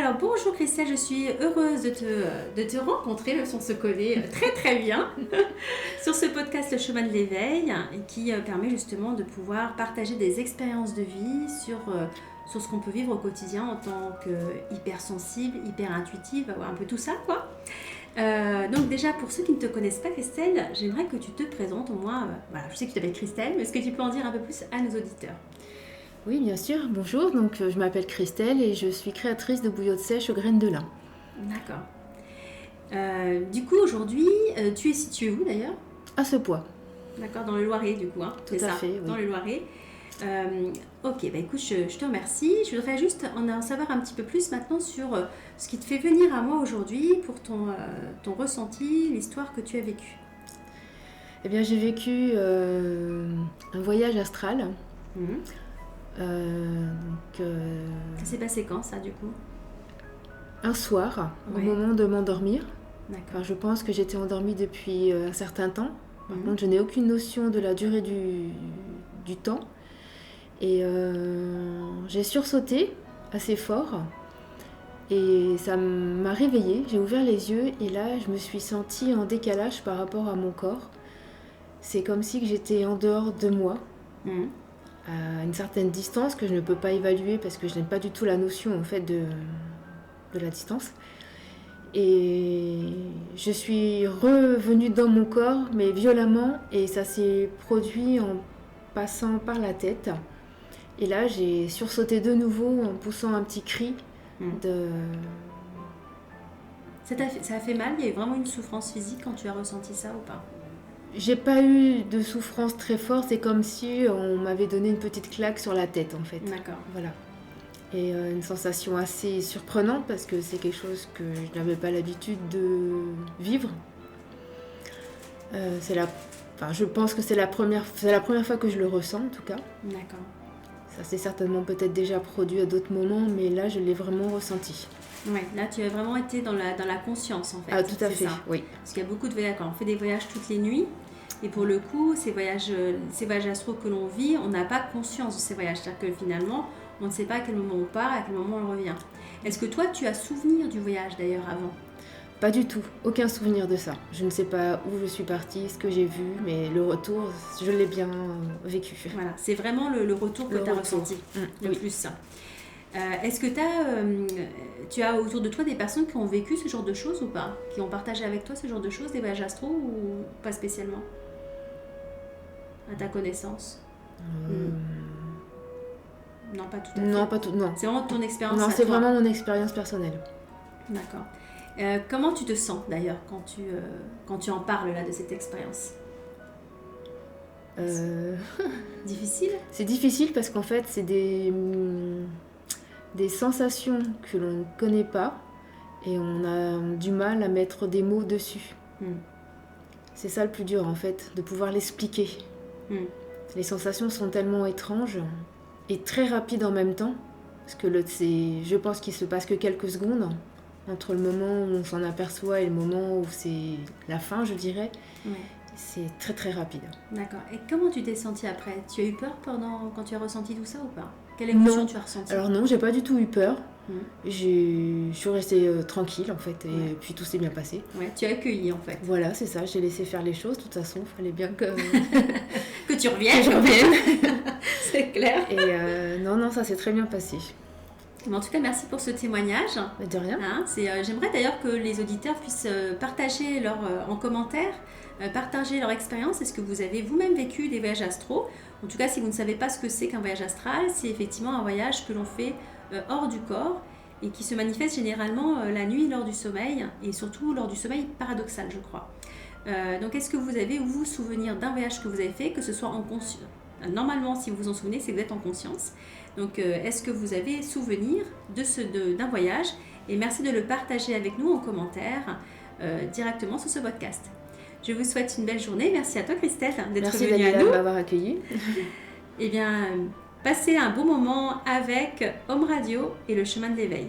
Alors bonjour Christelle, je suis heureuse de te rencontrer, le son se connaît très très bien, sur ce podcast Le Chemin de l'éveil, qui permet justement de pouvoir partager des expériences de vie sur ce qu'on peut vivre au quotidien en tant qu'hypersensible, hyper intuitive, un peu tout ça quoi. Donc déjà pour ceux qui ne te connaissent pas Christelle, j'aimerais que tu te présentes au moins, voilà, je sais que tu t'appelles Christelle, mais est-ce que tu peux en dire un peu plus à nos auditeurs ? Oui, bien sûr. Bonjour, donc je m'appelle Christelle et je suis créatrice de bouillotte sèche aux graines de lin. D'accord. Du coup, aujourd'hui, tu es située où d'ailleurs ? À ce poids. D'accord, dans le Loiret du coup, hein ? Tout à fait, oui. Dans le Loiret. Ok, bah écoute, je te remercie. Je voudrais juste en savoir un petit peu plus maintenant sur ce qui te fait venir à moi aujourd'hui pour ton ressenti, l'histoire que tu as vécue. Eh bien, j'ai vécu un voyage astral. Ça s'est passé quand ça du coup ? Un soir, au moment de m'endormir. D'accord. Enfin, je pense que j'étais endormie depuis un certain temps. Par contre, je n'ai aucune notion de la durée du temps. Et j'ai sursauté assez fort. Et ça m'a réveillée. J'ai ouvert les yeux et là, je me suis sentie en décalage par rapport à mon corps. C'est comme si j'étais en dehors de moi. À une certaine distance que je ne peux pas évaluer parce que je n'ai pas du tout la notion en fait de la distance. Et je suis revenue dans mon corps mais violemment et ça s'est produit en passant par la tête. Et là j'ai sursauté de nouveau en poussant un petit cri de... Ça a fait mal ? Il y a eu vraiment une souffrance physique quand tu as ressenti ça ou pas ? J'ai pas eu de souffrance très forte, c'est comme si on m'avait donné une petite claque sur la tête en fait. D'accord. Voilà. Et une sensation assez surprenante parce que c'est quelque chose que je n'avais pas l'habitude de vivre. Je pense que c'est la première fois que je le ressens en tout cas. D'accord. Ça s'est certainement peut-être déjà produit à d'autres moments, mais là je l'ai vraiment ressenti. Oui, là tu as vraiment été dans la conscience en fait. Ah tout à fait, ça. Oui. Parce qu'il y a beaucoup de voyages, quand on fait des voyages toutes les nuits, et pour le coup, ces voyages astro que l'on vit, on n'a pas conscience de ces voyages. C'est-à-dire que finalement, on ne sait pas à quel moment on part, à quel moment on revient. Est-ce que toi, tu as souvenir du voyage d'ailleurs avant ? Pas du tout, aucun souvenir de ça. Je ne sais pas où je suis partie, ce que j'ai vu, mais le retour, je l'ai bien vécu. Voilà, c'est vraiment le retour que tu as ressenti le plus. Est-ce que tu as autour de toi des personnes qui ont vécu ce genre de choses ou pas ? Qui ont partagé avec toi ce genre de choses, des voyages astro ou pas spécialement ? À ta connaissance ? Non, pas tout à fait. Non, pas tout, non. C'est vraiment ton expérience. Non, c'est vraiment mon expérience personnelle. D'accord. Comment tu te sens d'ailleurs quand tu en parles là de cette expérience ? Difficile ? C'est difficile parce qu'en fait, c'est des sensations que l'on ne connaît pas et on a du mal à mettre des mots dessus. C'est ça le plus dur en fait, de pouvoir l'expliquer. Les sensations sont tellement étranges et très rapides en même temps parce que je pense qu'il se passe que quelques secondes entre le moment où on s'en aperçoit et le moment où c'est la fin, je dirais. C'est très très rapide. D'accord. Et comment tu t'es sentie après ? Tu as eu peur quand tu as ressenti tout ça ou pas ? Quelle émotion tu as ressentie ? Alors non, j'ai pas du tout eu peur. Je suis restée tranquille en fait et puis tout s'est bien passé. Ouais, tu as accueilli en fait. Voilà, c'est ça, j'ai laissé faire les choses. De toute façon, il fallait bien que... que tu reviennes. Que je revienne. C'est clair. Et non, ça s'est très bien passé. Mais en tout cas, merci pour ce témoignage. De rien. J'aimerais d'ailleurs que les auditeurs puissent partager en commentaire, partager leur expérience. Est-ce que vous avez vous-même vécu des voyages astro ? En tout cas, si vous ne savez pas ce que c'est qu'un voyage astral, c'est effectivement un voyage que l'on fait hors du corps et qui se manifeste généralement la nuit lors du sommeil et surtout lors du sommeil paradoxal, je crois. Donc, est-ce que vous avez vous souvenir d'un voyage que vous avez fait, que ce soit en conscience ? Normalement, si vous vous en souvenez, c'est que vous êtes en conscience. Donc, est-ce que vous avez souvenir d'un voyage ? Et merci de le partager avec nous en commentaire directement sur ce podcast. Je vous souhaite une belle journée. Merci à toi, Christelle, d'être venue à nous. Merci, de m'avoir accueillie. Eh bien, passez un bon moment avec Home Radio et le Chemin de l'éveil.